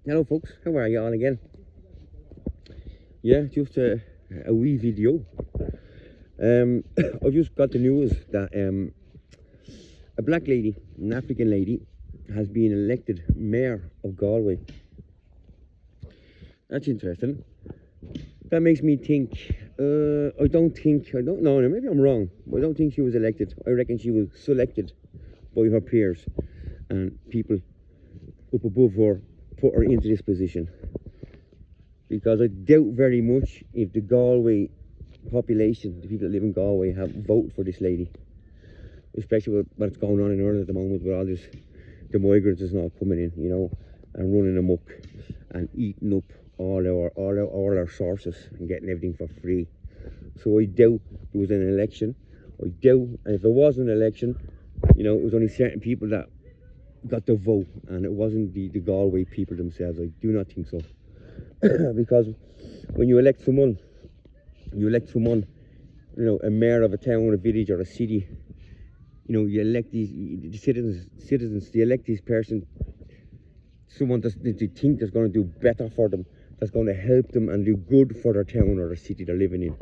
Hello folks, how are you all again? Yeah, just a wee video. I just got the news that a black lady, an African lady, has been elected mayor of Galway. That's interesting. That makes me think, I don't know, maybe I'm wrong, but I don't think she was elected. I reckon she was selected by her peers and people up above her put her into this position. Because I doubt very much if the Galway population, the people that live in Galway, have voted for this lady. Especially with what's going on in Ireland at the moment with all this, the migrants is not coming in, you know, and running amok and eating up all our sources and getting everything for free. So I doubt there was an election. I doubt, and if there was an election, you know, it was only certain people that got the vote, and it wasn't the Galway people themselves. I do not think so. Because when you elect someone, you know, a mayor of a town, a village, or a city. You know, you elect the citizens. They elect this person, someone that they think that's going to do better for them, that's going to help them and do good for their town or the city they're living in.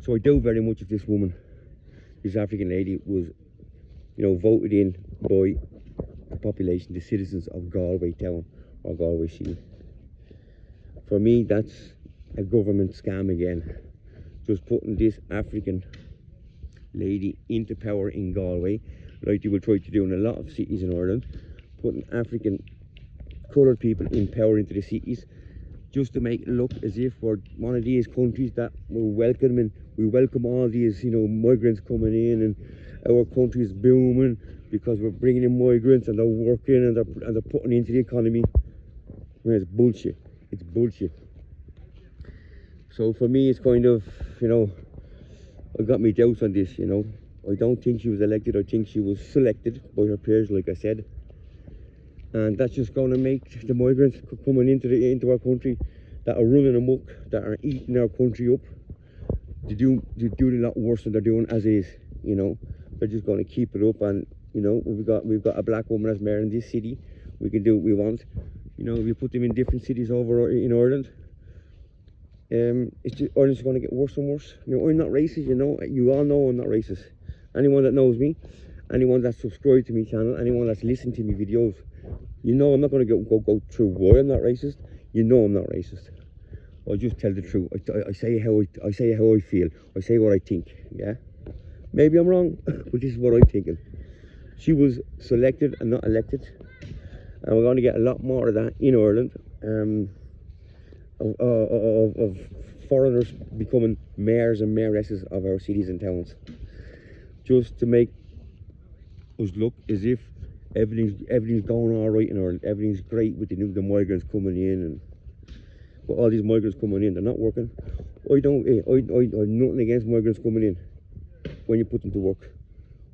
So I doubt very much if this woman, this African lady, was, you know, voted in by the population, the citizens of Galway town or Galway city. For me, that's a government scam again. Just putting this African lady into power in Galway, like they will try to do in a lot of cities in Ireland, putting African coloured people in power into the cities, just to make it look as if we're one of these countries that we're welcoming. We welcome all these, you know, migrants coming in, and our country is booming because we're bringing in migrants and they're working and they're putting into the economy. When it's bullshit. It's bullshit. So for me, it's kind of, you know, I got me doubts on this, you know. I don't think she was elected. I think she was selected by her peers, like I said. And that's just going to make the migrants coming into our country that are running amok, that are eating our country up, they do a lot worse than they're doing as is, you know. They're just going to keep it up, and, you know, we've got a black woman as mayor in this city. We can do what we want. You know, if you put them in different cities over in Ireland, Ireland's going to get worse and worse. You know, I'm not racist, you know. You all know I'm not racist. Anyone that knows me, anyone that's subscribed to my channel, anyone that's listened to my videos, you know I'm not going to go through why I'm not racist. You know I'm not racist. I just tell the truth. I say how I feel. I say what I think. Yeah. Maybe I'm wrong, but this is what I'm thinking. She was selected and not elected, and we're going to get a lot more of that in Ireland. Of foreigners becoming mayors and mayoresses of our cities and towns, just to make us look as if everything's going all right in Ireland. Everything's great with the migrants coming in, and but all these migrants coming in, they're not working. I I'm nothing against migrants coming in when you put them to work.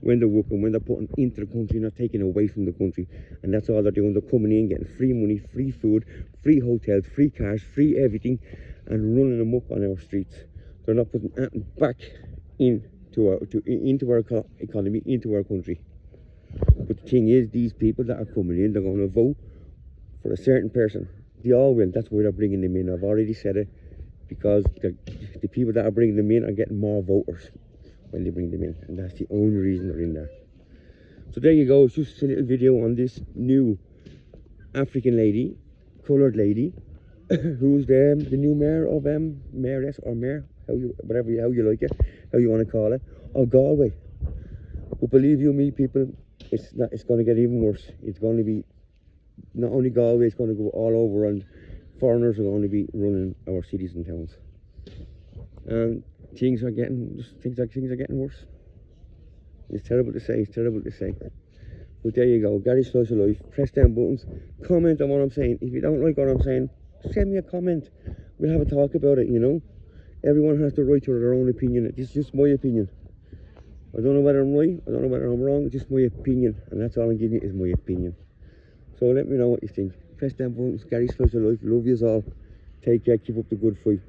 When they're working, when they're putting into the country, not taking away from the country, and that's all they're doing. They're coming in, getting free money, free food, free hotels, free cars, free everything, and running amok on our streets. They're not putting anything back into our economy, into our country. But the thing is, these people that are coming in, they're going to vote for a certain person. They all will. That's why they're bringing them in. I've already said it, because the people that are bringing them in are getting more voters when they bring them in, and that's the only reason they're in there. So there you go. It's just a little video on this new African lady, coloured lady, who's the new mayor of mayoress or mayor, how you like it, how you want to call it, of Galway. But believe you me, people, it's going to get even worse. It's going to be not only Galway, it's going to go all over, and foreigners are going to be running our cities and towns. And things are getting worse. It's terrible to say. But there you go. Gary's Slice of Life. Press down buttons. Comment on what I'm saying. If you don't like what I'm saying, send me a comment. We'll have a talk about it. You know, everyone has the right to their own opinion. It's just my opinion. I don't know whether I'm right. I don't know whether I'm wrong. It's just my opinion, and that's all I'm giving you is my opinion. So let me know what you think. Press down buttons. Gary's Slice of Life. Love yous all. Take care. Keep up the good fight.